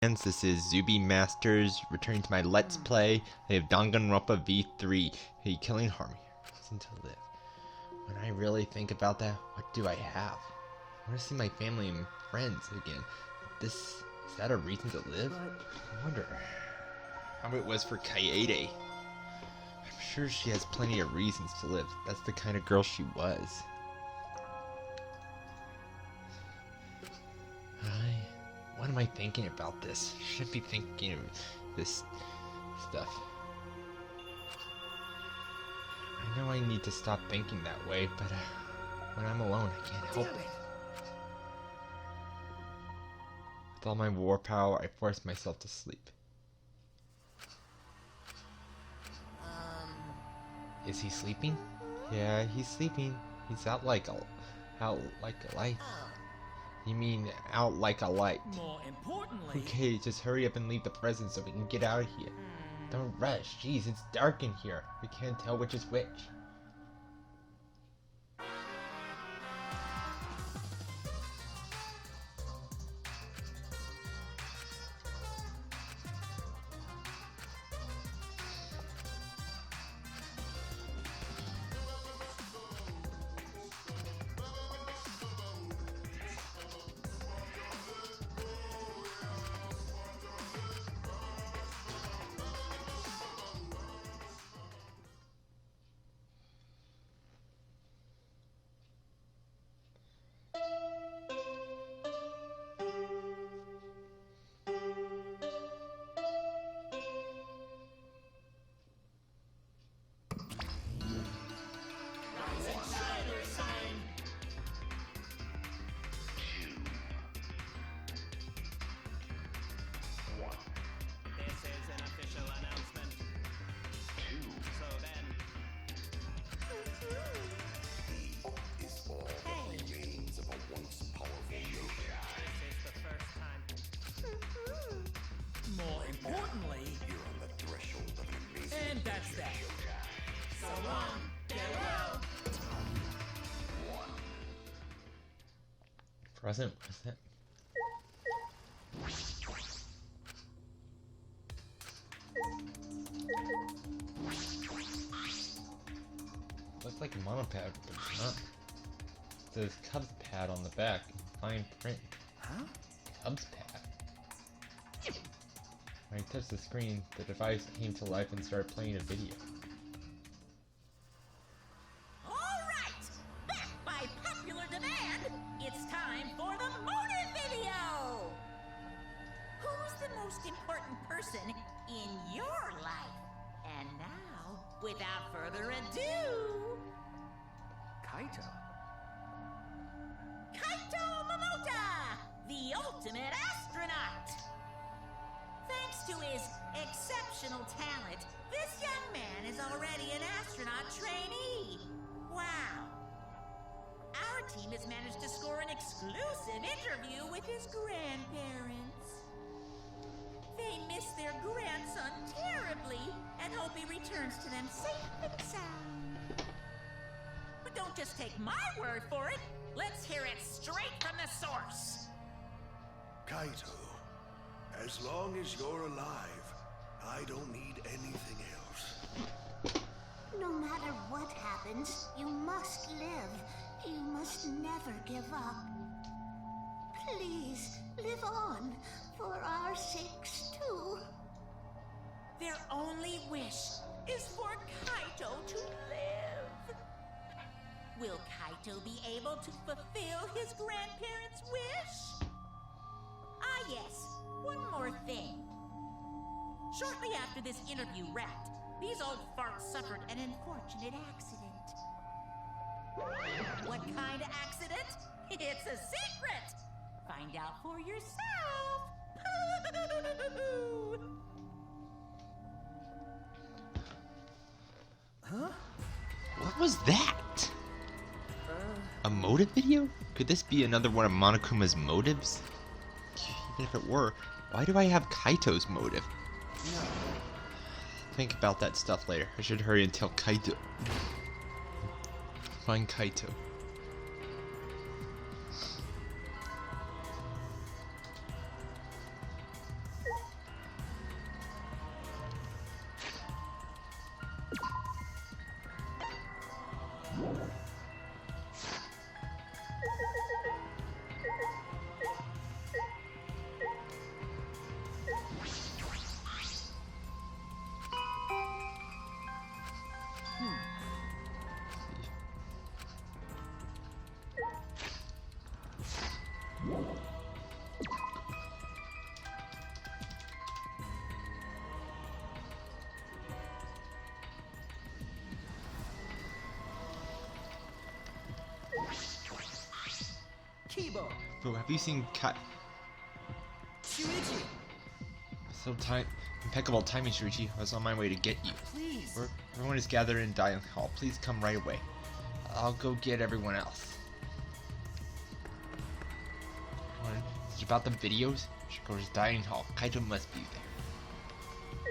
This is Zuby Masters returning to my Let's Play. I have Danganronpa V3. Hey, killing harm here. Reason to live. When I really think about that, what do I have? I want to see my family and friends again. Is that a reason to live? I wonder how it was for Kaede. I'm sure she has plenty of reasons to live. That's the kind of girl she was. What am I thinking about this? I shouldn't be thinking of this stuff. I know I need to stop thinking that way, but when I'm alone, I can't help it. With all my war power, I force myself to sleep. Is he sleeping? Yeah, he's sleeping. He's out like a light. You mean out like a light? More importantly... Okay, just hurry up and leave the present so we can get out of here. Don't rush. Jeez, it's dark in here. We can't tell which is which. More importantly, You're on the threshold of an amazing and that's that. So long, farewell. Present? What's that? Looks like a monopad, but it's not. It says Cubs pad on the back. Fine print. Huh? Cubs pad. When I touched the screen, the device came to life and started playing a video. Alright! Back by popular demand, it's time for the motive video! Who's the most important person in your life? And now, without further ado... Kaito. Kaito Momota! The ultimate astronaut! Thanks to his exceptional talent, this young man is already an astronaut trainee. Wow. Our team has managed to score an exclusive interview with his grandparents. They miss their grandson terribly and hope he returns to them safe and sound. But don't just take my word for it. Let's hear it straight from the source. Kaito, as long as you're alive, I don't need anything else. No matter what happens, you must live. You must never give up. Please, live on, for our sakes too. Their only wish is for Kaito to live. Will Kaito be able to fulfill his grandparents' wish? Ah, yes. One more thing. Shortly after this interview wrapped, these old farts suffered an unfortunate accident. What kind of accident? It's a secret! Find out for yourself! Huh? What was that? A motive video? Could this be another one of Monokuma's motives? Even if it were, why do I have Kaito's motive? No. Think about that stuff later. I should hurry and tell Kaito. Find Kaito. Bro, have you seen Shuichi, impeccable timing, Shuichi. I was on my way to get you. please. Everyone is gathered in dining hall. Please come right away. I'll go get everyone else. Is it about the videos? Should go to the dining hall. Kaito must be there.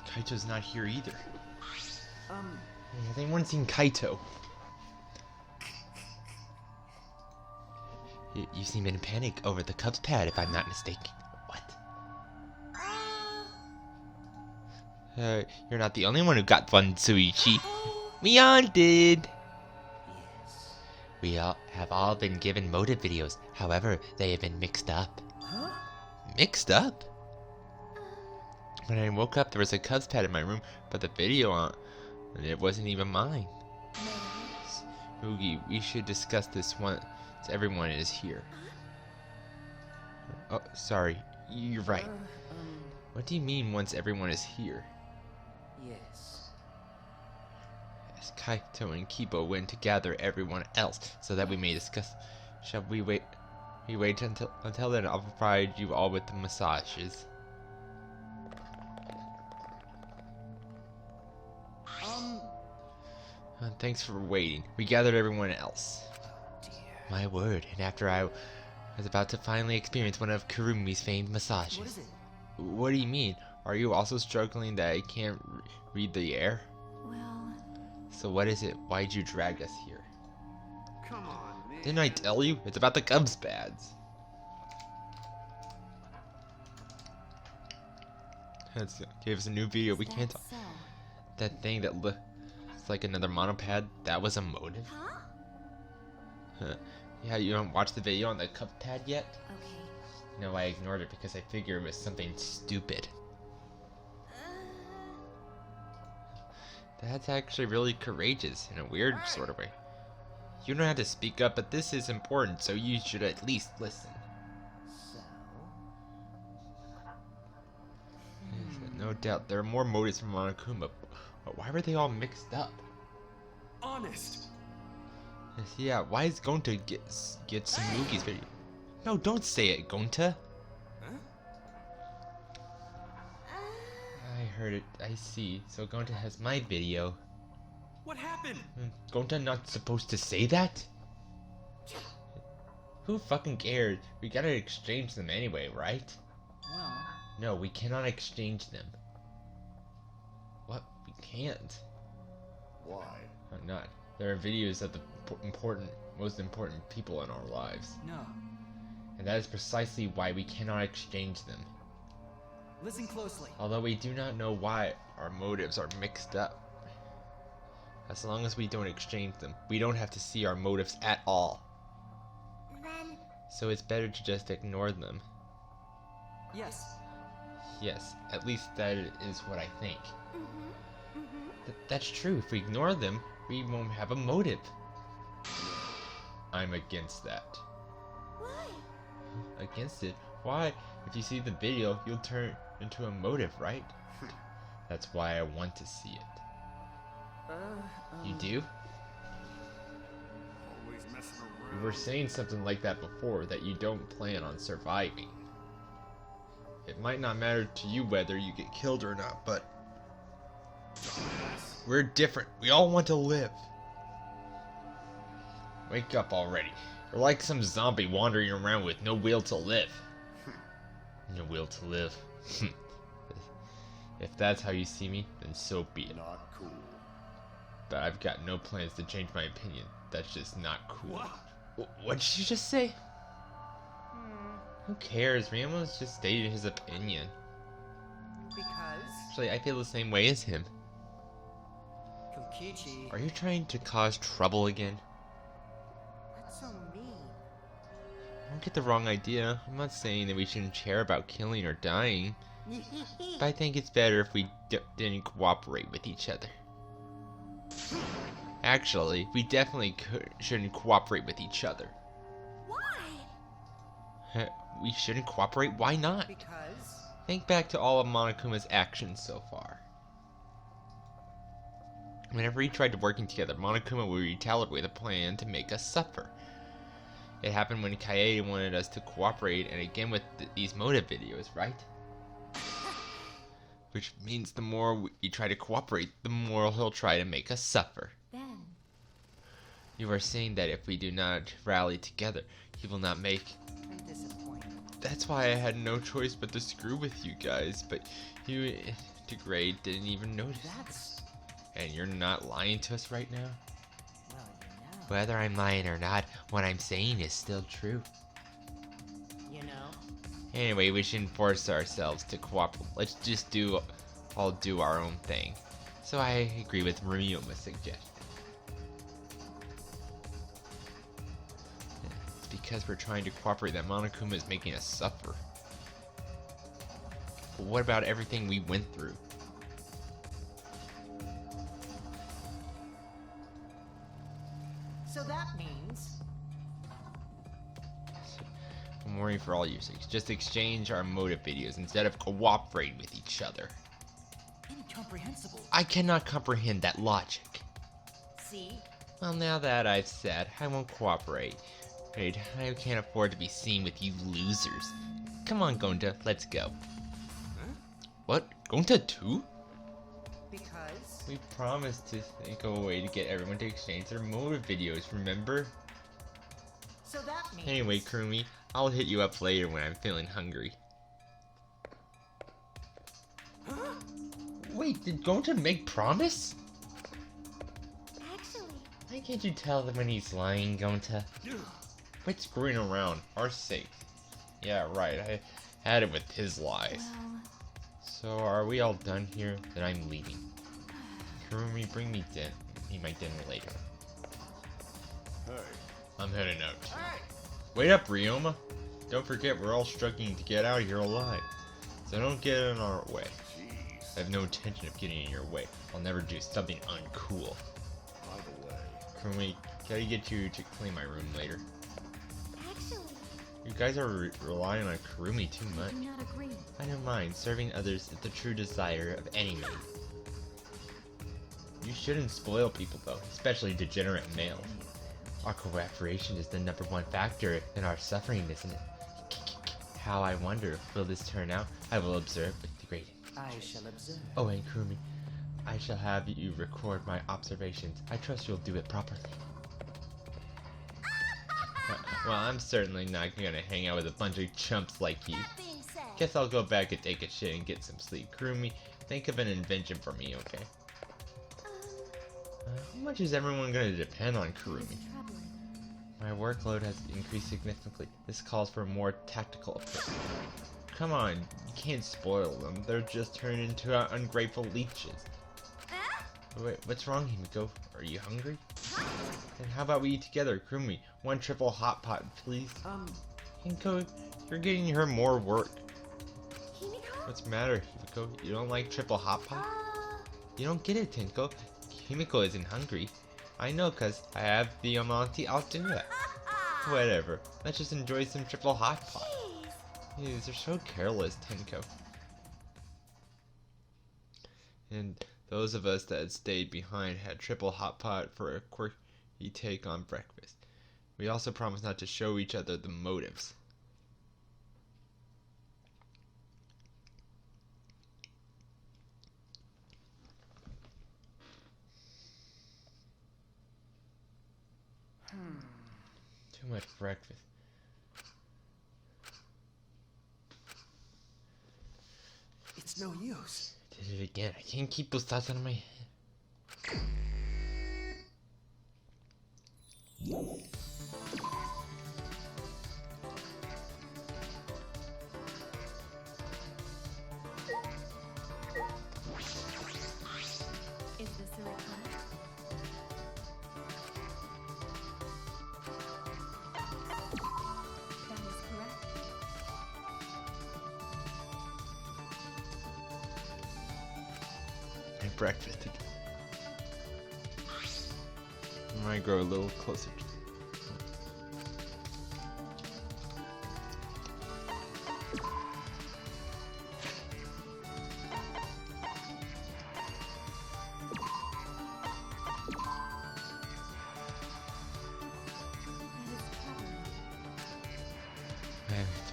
Kaito's not here either. Has anyone seen Kaito? You seem in panic over the Cubs pad, if I'm not mistaken. What? You're not the only one who got one, Tsuichi. We all did. Yes. We have all been given motive videos. However, they have been mixed up. Huh? Mixed up? When I woke up, there was a Cubs pad in my room, but the video on it wasn't even mine. Oogie, we should discuss this once everyone is here. Oh, sorry. You're right. What do you mean once everyone is here? Yes. As Kaito and Kibo went to gather everyone else so that we may discuss. Shall we wait? We wait until then. I'll provide you all with the massages. Thanks for waiting. We gathered everyone else. Oh dear. My word, and after I was about to finally experience one of Kurumi's famed massages. What is it? What do you mean? Are you also struggling that I can't read the air? Well, So what is it? Why'd you drag us here? Come on, man. Didn't I tell you? It's about the Cubs pads. Gave us a new video. We can't talk. so. That thing that looks like another monopad, that was a motive? Huh? Huh. Yeah, you haven't watched the video on the Cubs pad yet? Okay. No, I ignored it because I figured it was something stupid. That's actually really courageous in a weird sort of way. You don't have to speak up, but this is important, so you should at least listen. So? Yes, no doubt, there are more motives from Monokuma, but why were they all mixed up? Honest. Yes, yeah, why is Gonta get some Mugi's video? No, don't say it, Gonta. Huh? I heard it, I see. So Gonta has my video. What happened? Gonta not supposed to say that? Who fucking cares? We gotta exchange them anyway, right? Well, No, we cannot exchange them. What? We can't. Why? I'm not. There are videos of the most important people in our lives. no. And that is precisely why we cannot exchange them. Listen closely. Although we do not know why our motives are mixed up. As long as we don't exchange them, we don't have to see our motives at all. Then, So it's better to just ignore them. Yes. Yes, at least that is what I think. That's true. If we ignore them, we won't have a motive. I'm against that. why? Against it? Why? If you see the video, you'll turn into a motive, right? That's why I want to see it. You do? Always messing around. You were saying something like that before, that you don't plan on surviving. It might not matter to you whether you get killed or not, but we're different. We all want to live. Wake up already. You're like some zombie wandering around with no will to live. No will to live. If that's how you see me, then so be it. Not cool. But I've got no plans to change my opinion. That's just not cool. What? What did you just say? Who cares? Ramos just stated his opinion. Because Actually, I feel the same way as him. Kokichi. Are you trying to cause trouble again? That's so mean. Don't get the wrong idea. I'm not saying that we shouldn't care about killing or dying. But I think it's better if we didn't cooperate with each other. Actually, we definitely shouldn't cooperate with each other. Why? We shouldn't cooperate? Why not? Because Think back to all of Monokuma's actions so far. Whenever he tried to working together, Monokuma would retaliate with a plan to make us suffer. It happened when Kaede wanted us to cooperate, and again with these motive videos, right? Which means the more we try to cooperate, the more he'll try to make us suffer. Then, You are saying that if we do not rally together, he will not make... I'm disappointed. That's why I had no choice but to screw with you guys, but you, Degrade, didn't even notice. That's And you're not lying to us right now? well, you know. Whether I'm lying or not, what I'm saying is still true. You know. Anyway, we shouldn't force ourselves to cooperate. Let's just all do our own thing. So I agree with Ryuma's suggestion. It's because we're trying to cooperate that Monokuma is making us suffer. But what about everything we went through? So that means I'm worrying for all your sakes. Just exchange our motive videos instead of cooperating with each other. incomprehensible. I cannot comprehend that logic. See? Well, now that I've said, I won't cooperate. Wait, I can't afford to be seen with you losers. Come on, Gonta, let's go. What? Gonta too? Because We promised to think of a way to get everyone to exchange their motive videos, remember? so that means Anyway, Kurumi, I'll hit you up later when I'm feeling hungry. Wait, did Gonta make promise? Actually, Why can't you tell them when he's lying, Gonta? Quit screwing around, our sake. Yeah, right, I had it with his lies. well, So, are we all done here? Then I'm leaving. Kurumi, bring me my dinner later. Hey. I'm heading out. Hey! Wait up, Ryoma. Don't forget, we're all struggling to get out of here alive. So don't get in our way. Jeez. I have no intention of getting in your way. I'll never do something uncool. By the way. Kurumi, can I get you to clean my room later? actually, You guys are relying on Kurumi too I much. do not agree. I don't mind. Serving others is the true desire of any man. You shouldn't spoil people though, especially degenerate males. Our cooperation is the #1 factor in our suffering, isn't it? How I wonder, will this turn out? I will observe with degrading. I shall observe. Oh, and Kurumi, I shall have you record my observations. I trust you'll do it properly. Well, I'm certainly not gonna hang out with a bunch of chumps like you. That being said, Guess I'll go back and take a shit and get some sleep. Kurumi, think of an invention for me, okay? How much is everyone gonna depend on Kurumi? troubling. My workload has increased significantly. This calls for a more tactical approach. Come on, you can't spoil them. They're just turned into ungrateful leeches. Wait, what's wrong, Himiko? Are you hungry? Then how about we eat together, Kurumi? 1 triple hot pot, please. Himiko, you're getting her more work. Himiko? What's the matter, Himiko? You don't like triple hot pot? You don't get it, Tenko. Himiko isn't hungry. I know, cause I have the Amonti. I'll do it. Whatever. Let's just enjoy some triple hot pot. Jeez. They're so careless, Tenko. And those of us that had stayed behind had triple hot pot for a quirky take on breakfast. We also promised not to show each other the motives. Too much breakfast. It's no use. Did it again. I can't keep those thoughts out of my head. Is this a request? That is correct. My breakfast. I'm gonna grow a little closer to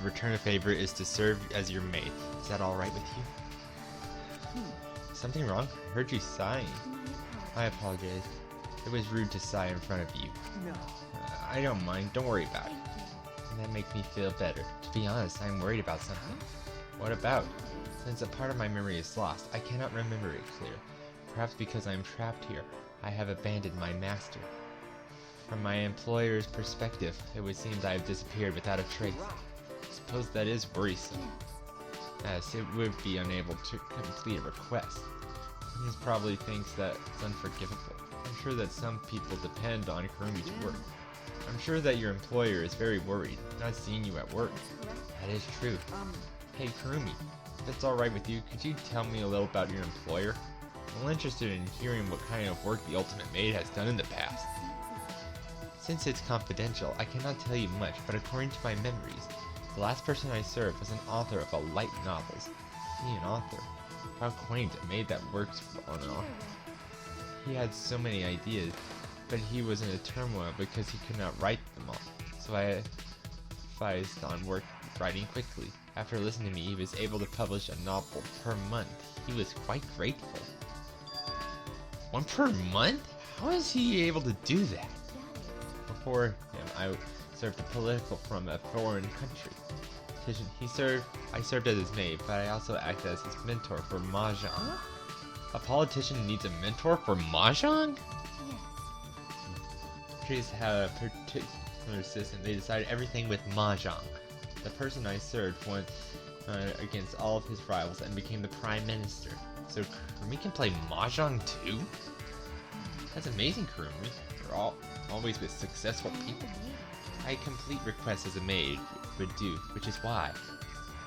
to return a favor is to serve as your maid. Is that alright with you? Something wrong? I heard you sighing. I apologize. It was rude to sigh in front of you. No. I don't mind. Don't worry about it. And that makes me feel better. To be honest, I'm worried about something. What about? Since a part of my memory is lost, I cannot remember it clear. Perhaps because I am trapped here, I have abandoned my master. From my employer's perspective, it would seem that I have disappeared without a trace. I suppose that is worrisome, as it would be unable to complete a request. He probably thinks that it's unforgivable. I'm sure that some people depend on Kurumi to work. I'm sure that your employer is very worried, not seeing you at work. That is true. Hey Kurumi, if it's alright with you, could you tell me a little about your employer? I'm interested in hearing what kind of work the Ultimate Maid has done in the past. Since it's confidential, I cannot tell you much, but according to my memories, the last person I served was an author of a light novels. See, an author. How quaint, a maid that works on an author. He had so many ideas, but he was in a turmoil because he could not write them all. So I advised on writing quickly. After listening to me, he was able to publish a novel per month. He was quite grateful. One per month? How is he able to do that? Before him, I served a political from a foreign country. I served as his maid, but I also acted as his mentor for Mahjong. A politician needs a mentor for Mahjong? Countries have a particular system. They decide everything with Mahjong. The person I served went against all of his rivals and became the prime minister. So Kurumi can play Mahjong too? That's amazing, Kurumi. You're always with successful people. I complete requests as a maid would do, which is why,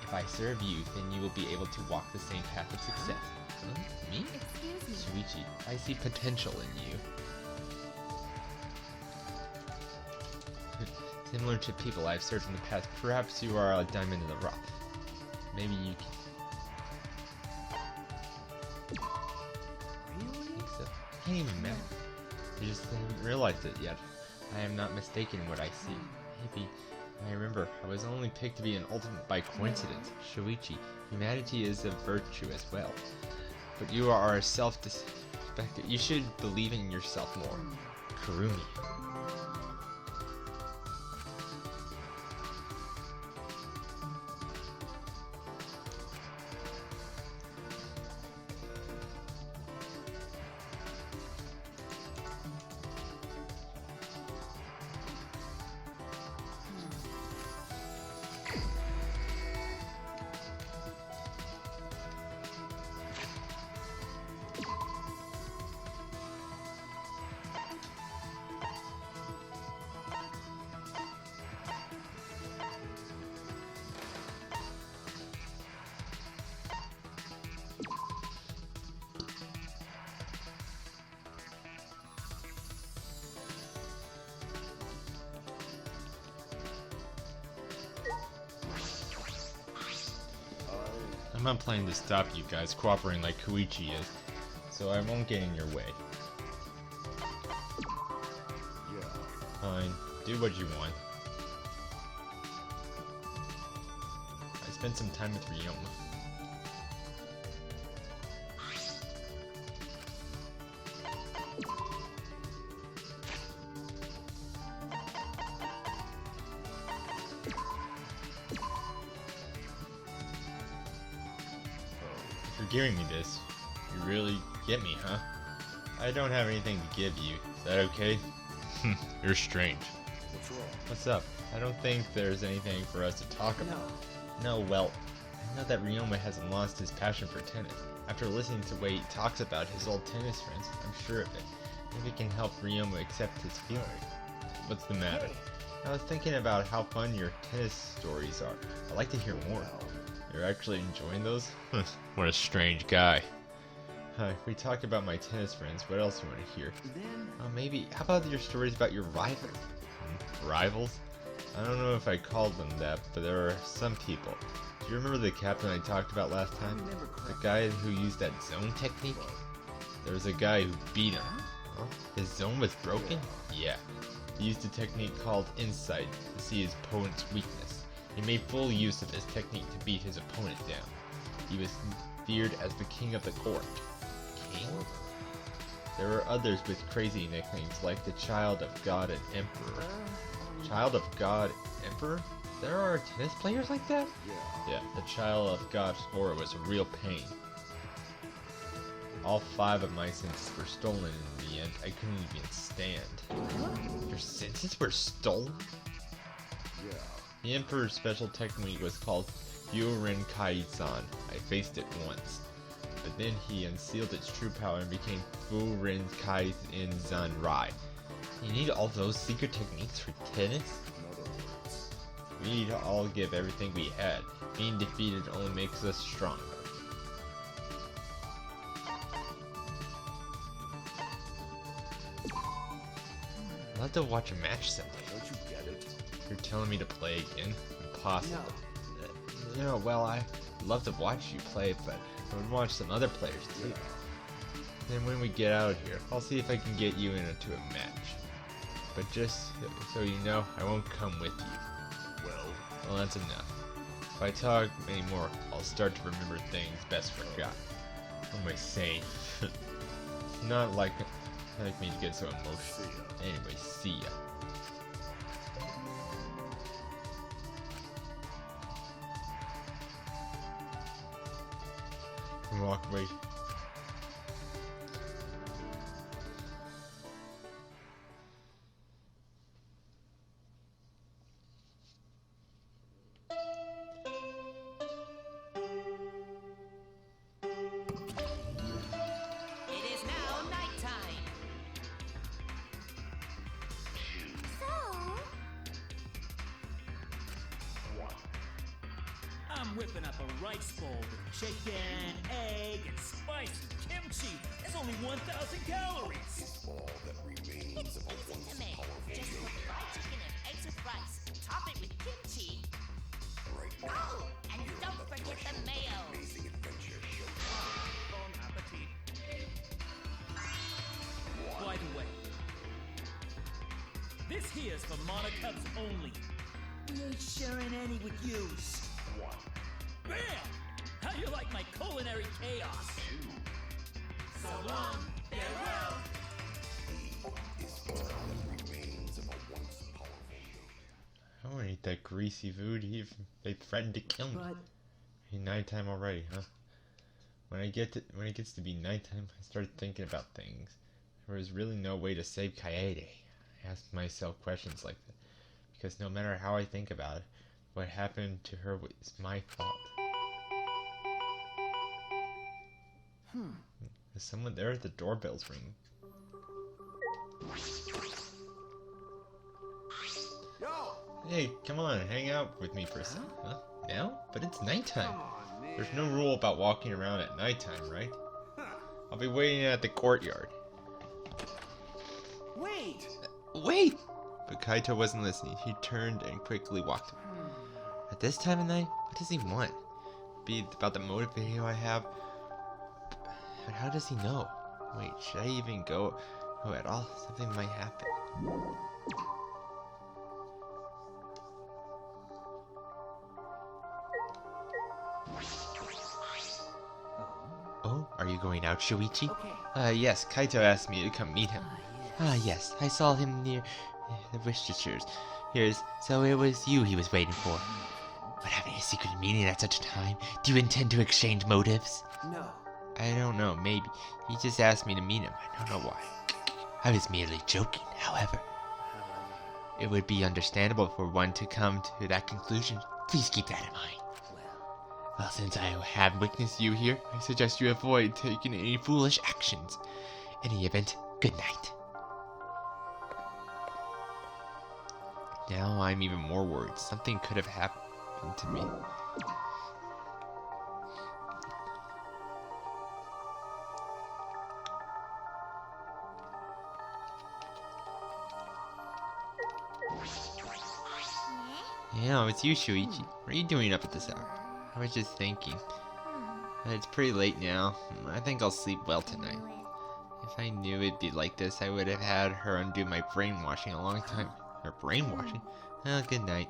if I serve you, then you will be able to walk the same path of success. Huh? Me? Shuichi, I see potential in you. Similar to people I've served in the past, perhaps you are a diamond in the rough. Maybe you can... I think so. I can't even imagine. I just haven't realized it yet. I am not mistaken in what I see. Maybe I remember I was only picked to be an ultimate by coincidence. Shuichi, humanity is a virtue as well. But you are self-respected. You should believe in yourself more. Kurumi. I'm not planning to stop you guys cooperating like Koichi is, so I won't get in your way. Yeah. Fine, do what you want. I spent some time with Ryoma. Giving me this. You really get me, huh? I don't have anything to give you. Is that okay? You're strange. What's wrong? What's up? I don't think there's anything for us to talk about. No, well, I know that Ryoma hasn't lost his passion for tennis. After listening to the way he talks about his old tennis friends, I'm sure of it. Maybe it can help Ryoma accept his feelings. What's the matter? I was thinking about how fun your tennis stories are. I'd like to hear more. You're actually enjoying those? What a strange guy. Hi, we talked about my tennis friends. What else do you want to hear? Maybe, how about your stories about your rivals? Rivals? I don't know if I called them that, but there are some people. Do you remember the captain I talked about last time? The guy who used that zone technique? There was a guy who beat him. Huh? His zone was broken? Yeah. He used a technique called Insight to see his opponent's weakness. He made full use of this technique to beat his opponent down. He was feared as the king of the court. King? There were others with crazy nicknames like the Child of God and Emperor. Child of God Emperor? There are tennis players like that? Yeah, the Child of God's aura was a real pain. All 5 of my senses were stolen in the end. I couldn't even stand. Your senses were stolen? The Emperor's special technique was called Yuren Kai-san. I faced it once. But then he unsealed its true power and became Furen Kai-in-zan Rai. You need all those secret techniques for tennis? We need to all give everything we had. Being defeated only makes us stronger. I'd love to watch a match someday. Don't you get it? You're telling me to play again? Impossible. No, well, I'd love to watch you play, but I would watch some other players too. Then when we get out of here, I'll see if I can get you into a match. But just so you know, I won't come with you. Well, that's enough. If I talk anymore, I'll start to remember things best forgot. What am I saying? It's not like me to get so emotional. Anyway, see ya. Walk away. It is now nighttime. So, I'm whipping up a rice bowl with chicken, egg, and spicy kimchi. It's only 1,000 calories. All that remains of a Listen once to me. powerful Just put yoga. fried chicken and eggs with rice. Top it with kimchi. Right now, Oh, and don't forget the mayo. amazing adventure show. Bon appetit. By the way, this here's for Monocubs only. We ain't sharing any with yous. Bam! How you like my culinary chaos? So long, farewell. Is all that remains of a once powerful yoga. I don't want to eat that greasy food. They threatened to kill me. But Hey, nighttime already, huh? When it gets to be nighttime, I start thinking about things. There was really no way to save Kaede. I ask myself questions like that because no matter how I think about it, what happened to her was my fault. Is someone there? The doorbell's ringing. Yo! Hey, come on, hang out with me for a second. Huh? Now? But it's nighttime. There's no rule about walking around at nighttime, right? I'll be waiting at the courtyard. wait! Wait! But Kaito wasn't listening. He turned and quickly walked away. At this time of night, what does he want? Be about the motive video I have? But how does he know? Wait, should I even go at all? Something might happen. Oh, are you going out, Shuichi? Okay. Yes, Kaito asked me to come meet him. Yes, I saw him near the Wishters. So it was you he was waiting for. But having a secret meeting at such a time, do you intend to exchange motives? No. I don't know, maybe. He just asked me to meet him. I don't know why. I was merely joking, however. It would be understandable for one to come to that conclusion. Please keep that in mind. Well, since I have witnessed you here, I suggest you avoid taking any foolish actions. In any event, good night. Now I'm even more worried. Something could have happened to me. Yeah, it's you, Shuichi. What are you doing up at this hour? I was just thinking. It's pretty late now. I think I'll sleep well tonight. If I knew it'd be like this, I would have had her undo my brainwashing a long time. Her brainwashing? Well, good night.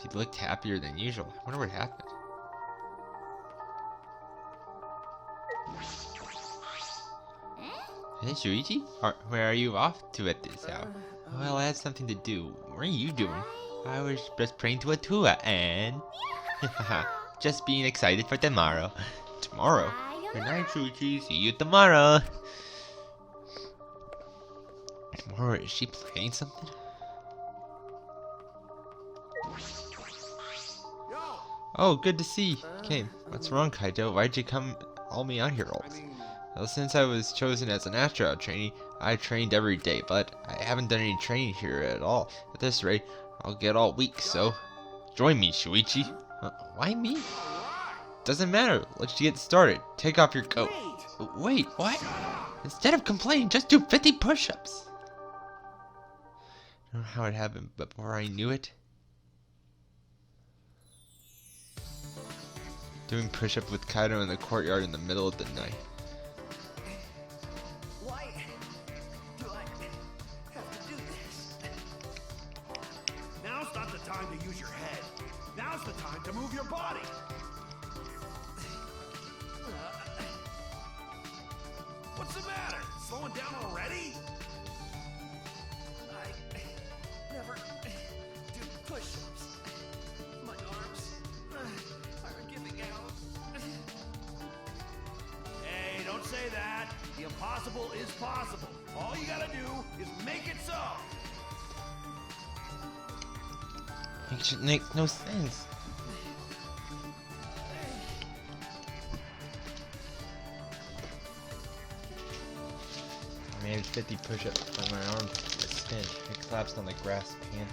She looked happier than usual. I wonder what happened. Hey, Shuichi? Where are you off to at this hour? Well, I had something to do. What are you doing? I was just praying to Atua and... just being excited for tomorrow. Tomorrow? Good night, Shuichi. See you tomorrow. Tomorrow? Is she planning something? Oh, good to see you. Okay, what's wrong, Kaito? Why'd you come all me out here all? Well, since I was chosen as an astronaut trainee, I trained every day, but I haven't done any training here at all. At this rate, I'll get all week, so join me, Shuichi. Why me? Doesn't matter. Let's get started. Take off your coat. Wait, what? Instead of complaining, just do 50 push-ups. I don't know how it happened, but before I knew it, doing push-up with Kaido in the courtyard in the middle of the night. Why do I have to do this? Now's not the time to use your head. Now's the time to move your body. What's the matter? Slowing down already? I never do push-ups. My arms are giving out. Hey, don't say that. The impossible is possible. All you gotta do is make it so. It should make no sense. I managed 50 push-ups, but my arm took a spin. I collapsed on the grass pan.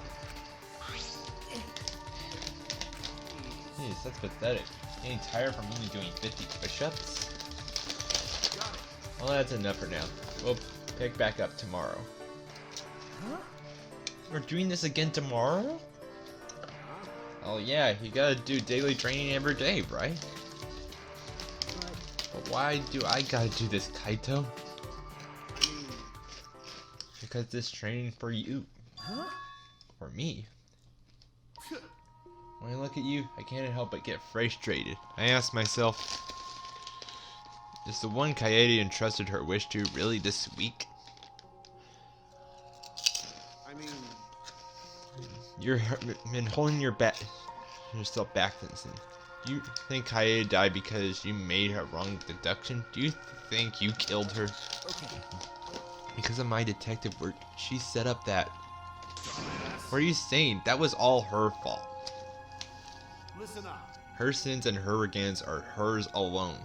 Jeez, that's pathetic. Getting tired from only doing 50 push-ups? Well, that's enough for now. We'll pick back up tomorrow. Huh? We're doing this again tomorrow? Oh yeah, you gotta do daily training every day, right? But why do I gotta do this, Kaito? Because this training for you. Huh? For me. When I look at you, I can't help but get frustrated. I ask myself, is the one Kaede entrusted her wish to really this weak? I mean, You've been holding yourself back since then. Do you think Kaede died because you made a wrong deduction? Do you think you killed her? Okay. Because of my detective work, she set up that. What are you saying? That was all her fault. listen up. Her sins and her regrets are hers alone.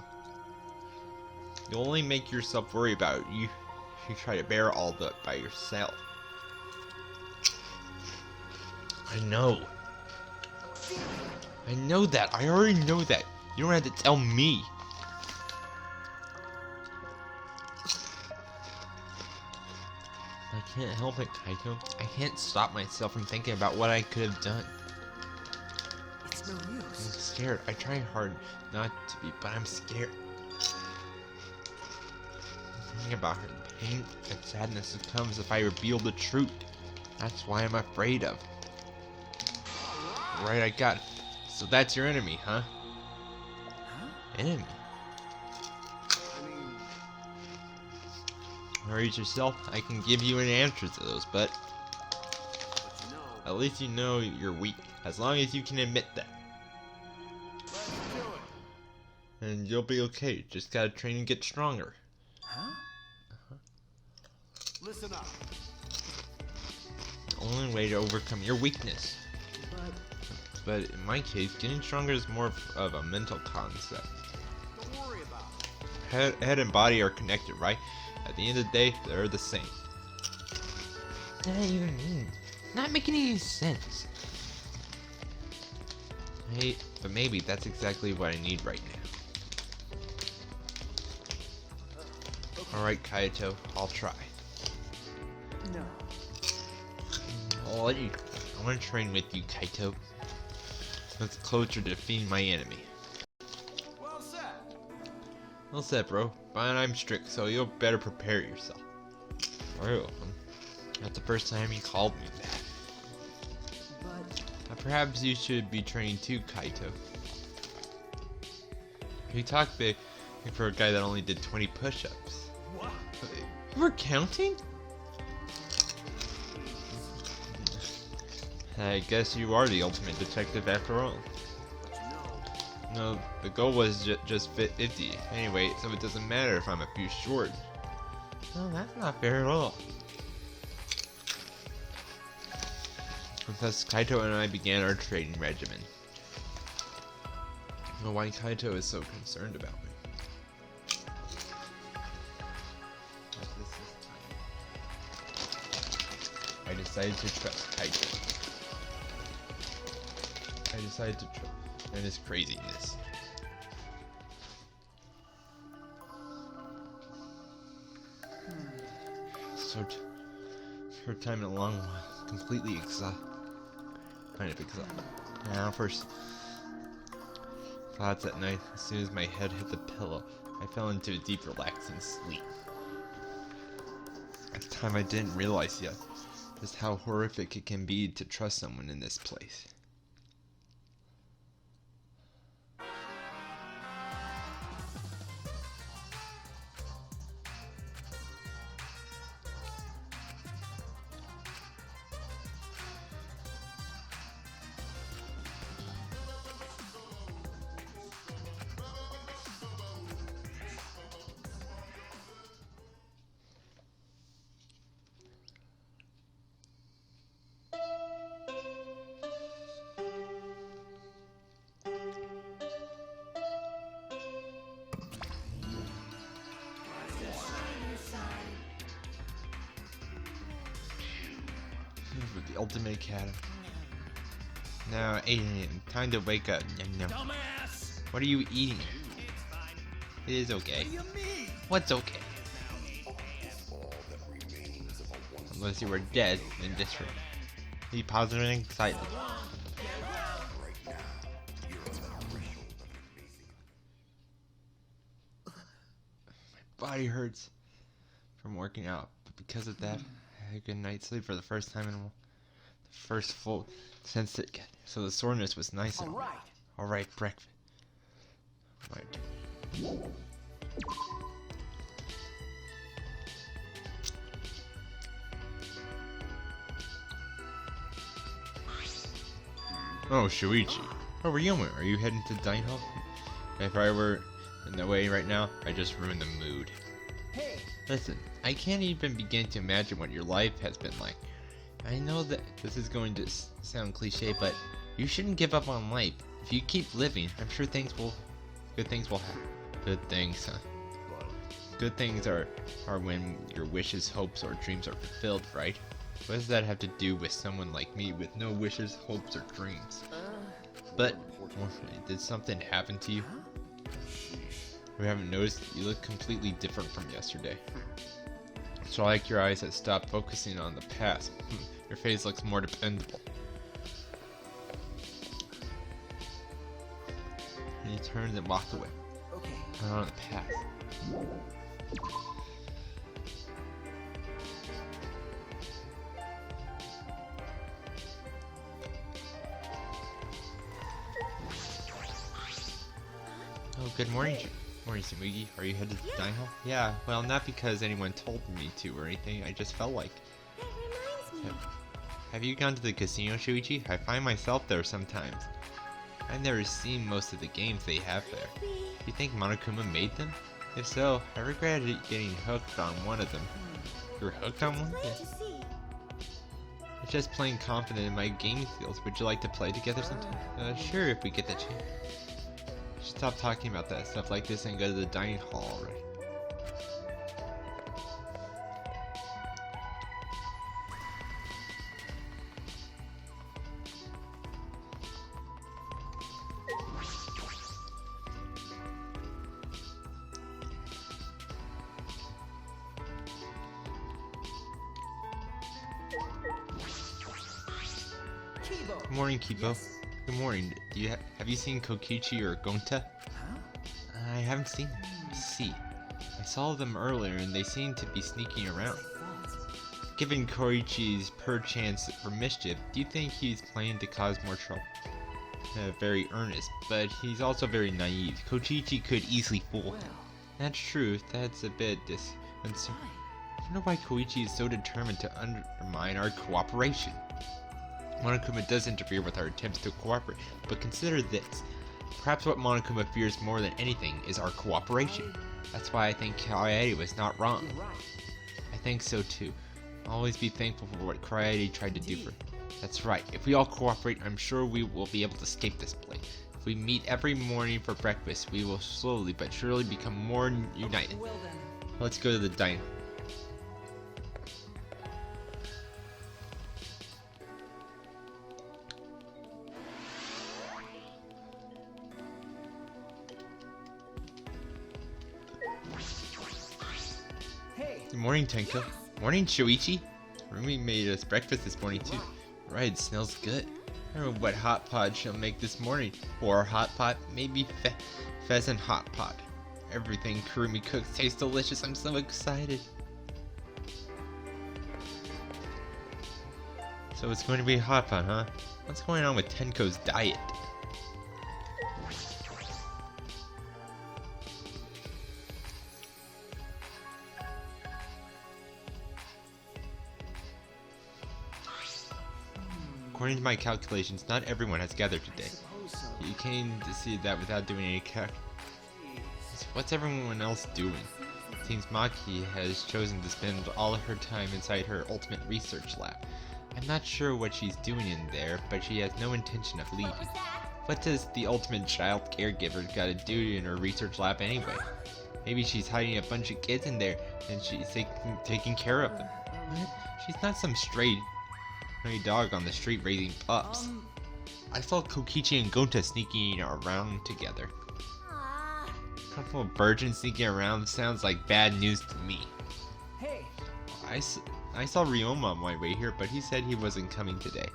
You'll only make yourself worry about it. You try to bear all that by yourself. I know. I know that. I already know that. You don't have to tell me. I can't help it, Kaito. I can't stop myself from thinking about what I could have done. It's no I'm use. scared. I try hard not to be, but I'm scared. Thinking about her pain and sadness that comes if I reveal the truth. That's why I'm afraid of. Right, I got it. So that's your enemy, huh? Huh? Enemy? I mean, Worry yourself. I can give you an answer to those, but but you know, at least you know you're weak. As long as you can admit that. let's do it. And you'll be okay. Just gotta train and get stronger. Huh? Listen up. The only way to overcome your weakness. But But in my case, getting stronger is more of a mental concept. Don't worry about it. Head and body are connected, right? At the end of the day, they're the same. What does that even mean? Not making any sense. Hey, but maybe that's exactly what I need right now. Alright, Kaito, I'll try. no. I'll let you. I want to train with you, Kaito. That's closer to defeating my enemy. Well said. Well said, bro. But I'm strict, so you'll better prepare yourself. Oh, that's the first time he called me that. But Perhaps you should be trained too, Kaito. You talk big for a guy that only did 20 push-ups. what? We're counting? I guess you are the ultimate detective after all. No, the goal was just fit 50 anyway, so it doesn't matter if I'm a few short. No, that's not fair at all. Thus, Kaito and I began our training regimen. I don't know why Kaito is so concerned about me. I decided to trust Kaito. I decided to trust and his craziness. Short time in a long while, completely exhausted. Kind of exhausted. Now, first thoughts at night. As soon as my head hit the pillow, I fell into a deep, relaxing sleep. At the time, I didn't realize yet just how horrific it can be to trust someone in this place. With the ultimate academy. Now, 8 a.m. Time to wake up. Yum, yum. Dumbass! What are you eating? It's fine. It is okay. What do you mean? What's okay? All that remains of a once Unless you were dead in this room. Be positive and excited. right now. You're on the threshold of your Body hurts from working out, but because of that, I had a good night's sleep for the first time in the first full since it. So the soreness was nice. All right. All right, breakfast. Right. Oh, Shuichi. Oh, Ryoma, are you heading to Dine Hall? If I were in the way right now, I just ruined the mood. Hey, Listen, I can't even begin to imagine what your life has been like. I know that this is going to sound cliche, but you shouldn't give up on life. If you keep living, I'm sure good things will happen. Good things, huh? Good things are when your wishes, hopes, or dreams are fulfilled, right? What does that have to do with someone like me with no wishes, hopes, or dreams? But, did something happen to you? You haven't noticed you look completely different from yesterday. It's like your eyes have stopped focusing on the past. Your face looks more dependable. And he turned and walked away. okay. Not on the past. Oh, good morning, morning, Samugi. Are you headed to Dine Hall? Yeah, well, not because anyone told me to or anything. I just felt like. That reminds me. Have you gone to the casino, Shuichi? I find myself there sometimes. I've never seen most of the games they have there. Do you think Monokuma made them? If so, I regret getting hooked on one of them. You're hooked on one? Glad to see. I'm just plain confident in my game skills. Would you like to play together sometime? Sure, if we get the chance. We should stop talking about that stuff like this and go to the dining hall already. Kibo. Good morning, Kibo. Yes. Good morning. Have you seen Kokichi or Gonta? Huh? I haven't seen them. I see. I saw them earlier and they seem to be sneaking around. Given Koichi's perchance for mischief, do you think he's planning to cause more trouble? Very earnest, but he's also very naive. Koichi could easily fool him. That's true. That's a bit uncertain. I wonder why Koichi is so determined to undermine our cooperation. Monokuma does interfere with our attempts to cooperate, but consider this. Perhaps what Monokuma fears more than anything is our cooperation. That's why I think Kaede was not wrong. I think so too. Always be thankful for what Kaede tried to do for him. That's right. If we all cooperate, I'm sure we will be able to escape this place. If we meet every morning for breakfast, we will slowly but surely become more united. Well then. Let's go to the diner. Hey. Good morning, Tenko. Morning, Shoichi. Rumi made us breakfast this morning too. Right, it smells good. I don't know what hot pot she'll make this morning. Or hot pot, maybe pheasant hot pot. Everything Kurumi cooks tastes delicious. I'm so excited. So it's going to be hot pot, huh? What's going on with Tenko's diet? According to my calculations, not everyone has gathered today. Suppose so. You came to see that without doing any What's everyone else doing? It seems Maki has chosen to spend all of her time inside her ultimate research lab. I'm not sure what she's doing in there, but she has no intention of leaving. What was that? What does the ultimate child caregiver gotta do in her research lab anyway? Maybe she's hiding a bunch of kids in there, and she's taking care of them. What? She's not some stray dog on the street raising pups. I saw Kokichi and Gonta sneaking around together. Ah, A couple of virgins sneaking around sounds like bad news to me. Hey. I saw Ryoma on my way here, but he said he wasn't coming today.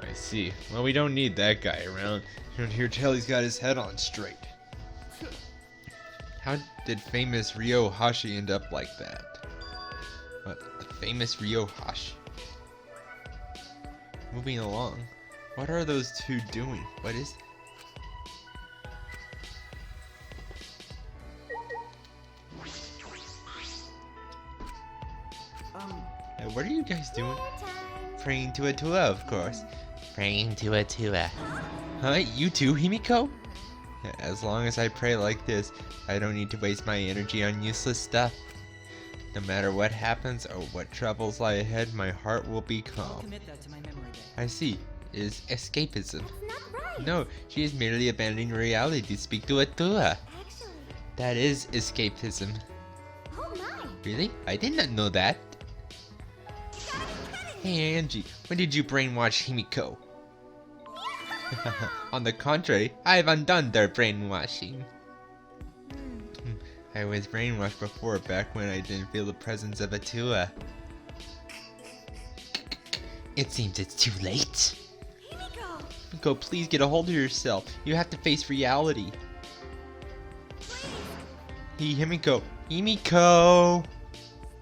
I see. Well, we don't need that guy around. You don't hear tell he's got his head on straight. How did famous Ryo Hashi end up like that? What? The famous Ryo Hashi? Moving along. What are those two doing? What is... what are you guys doing? Praying to Atua, of course. Praying to Atua. Huh? You too, Himiko? As long as I pray like this, I don't need to waste my energy on useless stuff. No matter what happens or what troubles lie ahead, my heart will be I'll calm. commit that to my memory bank. I see. It is escapism. Not right. No, she is merely abandoning reality to speak to Atua. Actually, That is escapism. oh my. Really? I did not know that. Hey Angie, when did you brainwash Himiko? On the contrary, I have undone their brainwashing. I was brainwashed before, back when I didn't feel the presence of Atua. It seems it's too late. Himiko. Himiko, please get a hold of yourself. You have to face reality. Hey, Himiko. Himiko!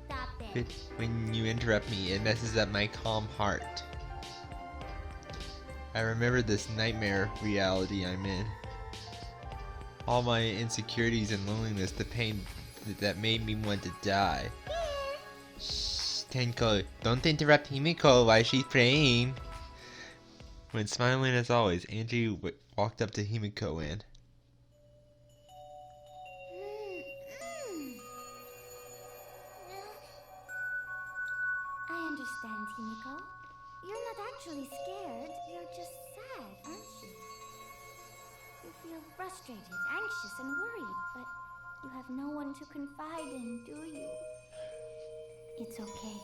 Stop it. When you interrupt me, it messes up my calm heart. I remember this nightmare reality I'm in. All my insecurities and loneliness, the pain that made me want to die. Shh, Tenko, don't interrupt Himiko while she's praying. When smiling as always, Angie walked up to Himiko and... I understand, Himiko. You're not actually scared. You're just sad, aren't you? You feel frustrated, anxious, and worried, but you have no one to confide in, do you? It's okay.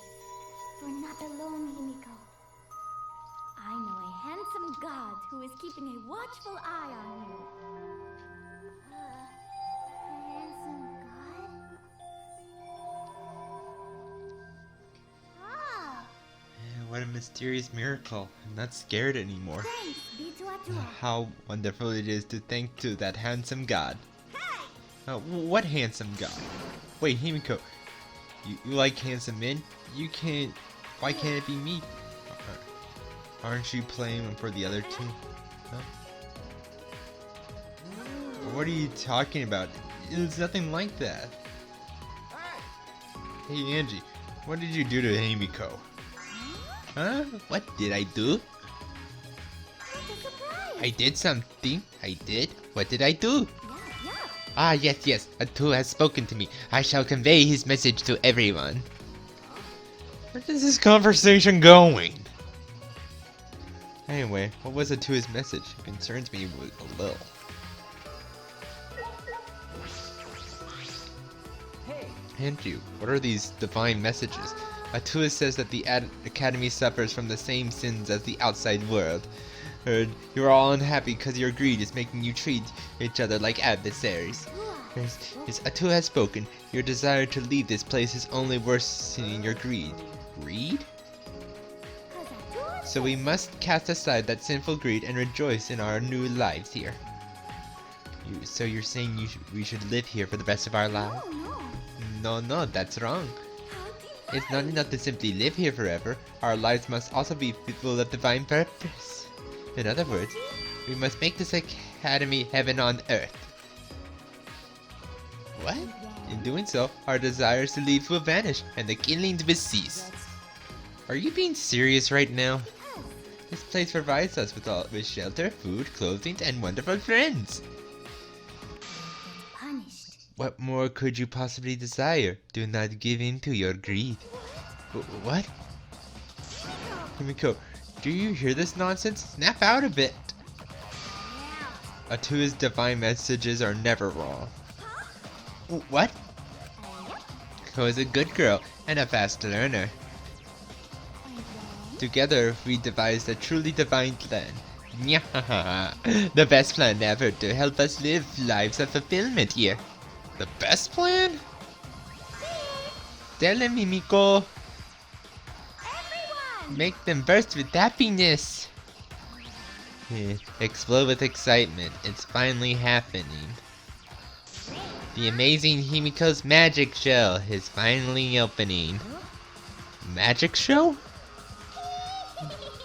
You're not alone, Himiko. I know a handsome god who is keeping a watchful eye on you. A handsome god? Ah! What a mysterious miracle. I'm not scared anymore. Thanks, B2A2. How wonderful it is to thank to that handsome god. What handsome god? Wait, Himiko, you like handsome men? You can't. Why can't it be me? Aren't you playing for the other two? Huh? What are you talking about? It's nothing like that. Hey Angie, what did you do to Himiko? Huh? What did I do? It's a surprise. I did something. I did. What did I do? Yeah. Ah, yes. A2 has spoken to me. I shall convey his message to everyone. Where is this conversation going? Anyway, what was A2's message? It concerns me a little. Andrew, what are these divine messages? A2 says that the Academy suffers from the same sins as the outside world. Heard you're all unhappy because your greed is making you treat each other like adversaries. Yes, A2 has spoken. Your desire to leave this place is only worsening your greed. Greed? So we must cast aside that sinful greed and rejoice in our new lives here. So you're saying we should live here for the rest of our lives? No, that's wrong. It's not enough to simply live here forever. Our lives must also be full of divine purpose. In other words, we must make this academy heaven on earth. What? In doing so, our desires to leave will vanish, and the killings will cease. Are you being serious right now? This place provides us with shelter, food, clothing, and wonderful friends. What more could you possibly desire? Do not give in to your greed. What? Himiko, do you hear this nonsense? Snap out of it! A2's divine messages are never wrong. What? Ko is a good girl and a fast learner. Together, we devised a truly divine plan. The best plan ever to help us live lives of fulfillment here. The best plan? Tell them, Himiko. Make them burst with happiness. Explode with excitement. It's finally happening. The amazing Himiko's magic show is finally opening. Magic show?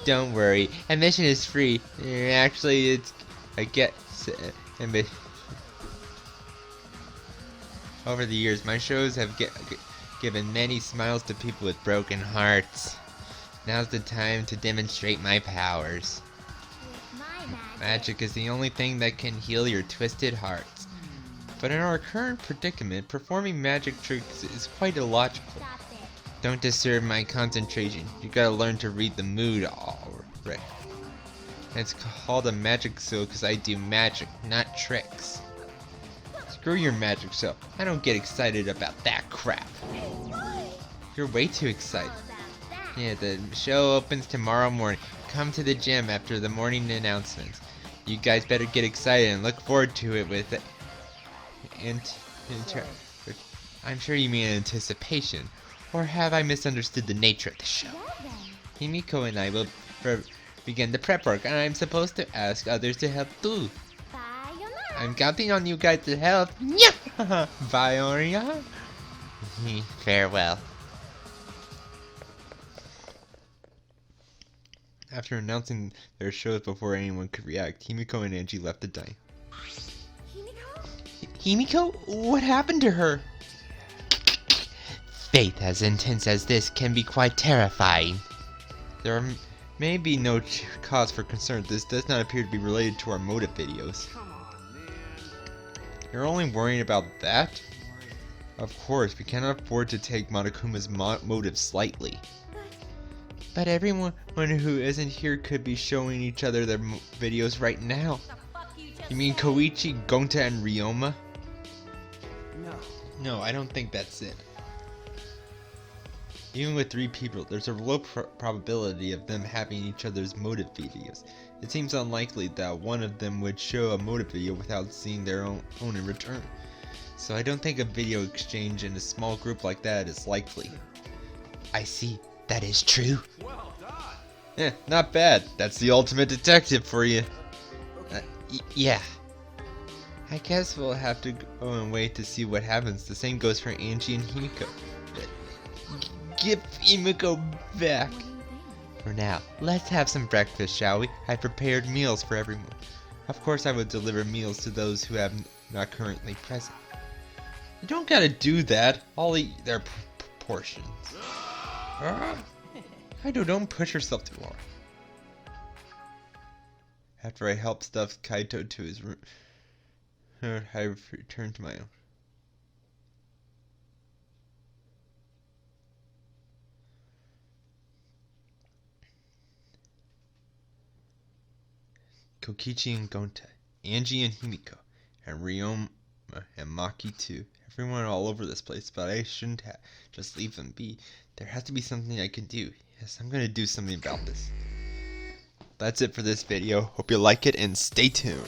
Don't worry, admission is free. Actually, it's over the years, my shows have given many smiles to people with broken hearts. Now's the time to demonstrate my powers. Magic is the only thing that can heal your twisted hearts. But in our current predicament, performing magic tricks is quite illogical. Don't disturb my concentration. You gotta learn to read the mood already. It's called a magic show because I do magic, not tricks. Screw your magic show. I don't get excited about that crap. You're way too excited. Yeah, the show opens tomorrow morning. Come to the gym after the morning announcements. You guys better get excited and look forward to it with it. I'm sure you mean anticipation. Or have I misunderstood the nature of the show? Himiko and I will begin the prep work, and I'm supposed to ask others to help too. I'm counting on you guys to help. Bye, Oria. Farewell. After announcing their shows before anyone could react, Himiko and Angie left the diner. Himiko? What happened to her? Faith as intense as this can be quite terrifying. There may be no cause for concern. This does not appear to be related to our motive videos. You're only worrying about that? Of course, we cannot afford to take Monokuma's motives slightly. But everyone who isn't here could be showing each other their videos right now. You mean Koichi, Gonta, and Ryoma? No, I don't think that's it. Even with 3 people, there's a low probability of them having each other's motive videos. It seems unlikely that one of them would show a motive video without seeing their own in return. So I don't think a video exchange in a small group like that is likely. I see. That is true. Well done. Not bad. That's the ultimate detective for you. Yeah. I guess we'll have to go and wait to see what happens. The same goes for Angie and Himiko. Give Himiko back. For now, let's have some breakfast, shall we? I prepared meals for everyone. Of course, I would deliver meals to those who have not currently present. You don't gotta do that. I'll eat their portions. Kaido, don't push yourself too hard. After I helped stuff Kaito to his room, I returned to my own. Kokichi and Gonta, Angie and Himiko, and Ryoma and Maki too. Everyone all over this place, but I shouldn't just leave them be. There has to be something I can do. Yes, I'm gonna do something about this. That's it for this video. Hope you like it and stay tuned.